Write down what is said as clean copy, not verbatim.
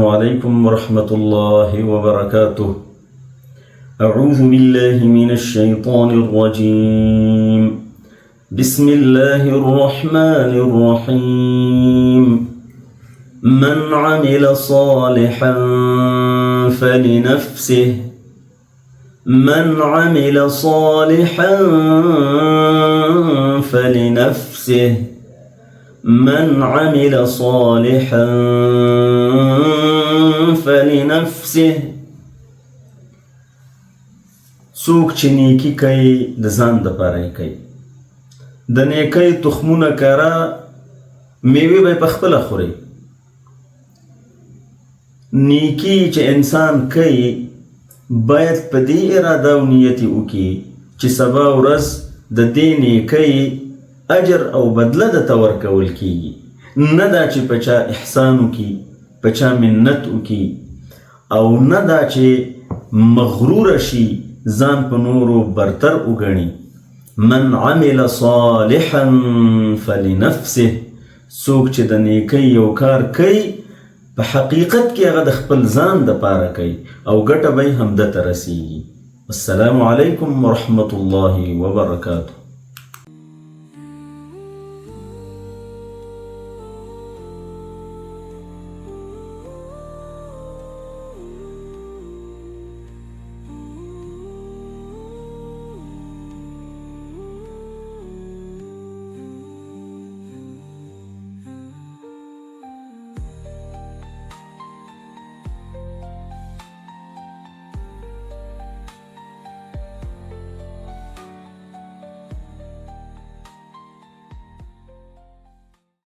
عليكم ورحمة الله وبركاته. أعوذ بالله من الشيطان الرجيم. بسم الله الرحمن الرحيم. من عمل صالحا فلنفسه من عمل صالحا فلنفسه من عمل صالحا فلنفسه. څوک چې نیکی کوي د ځان دپاره یې کوي، د نیکۍ تخمونه کره میوې به یې پخپله خوري. نیکي چې انسان کوي باید په دې اراده او نیت وکړي چې سبا ورځ د دې نیکۍ اجر او بدله درته ورکول کیږي، نه دا چې په چا احسان وکړي، په چا منت وکړي، او نه دا چې مغروره شي ځان په نورو برتر وګڼي. من عمل صالحا فلنفسه. څوک چې د نیکۍ یو کار کوي په حقیقت کې هغه د خپل ځان دپاره کوي او ګټه به یې همده ته رسیږي. السلام علیکم ورحمة الله وبرکاته.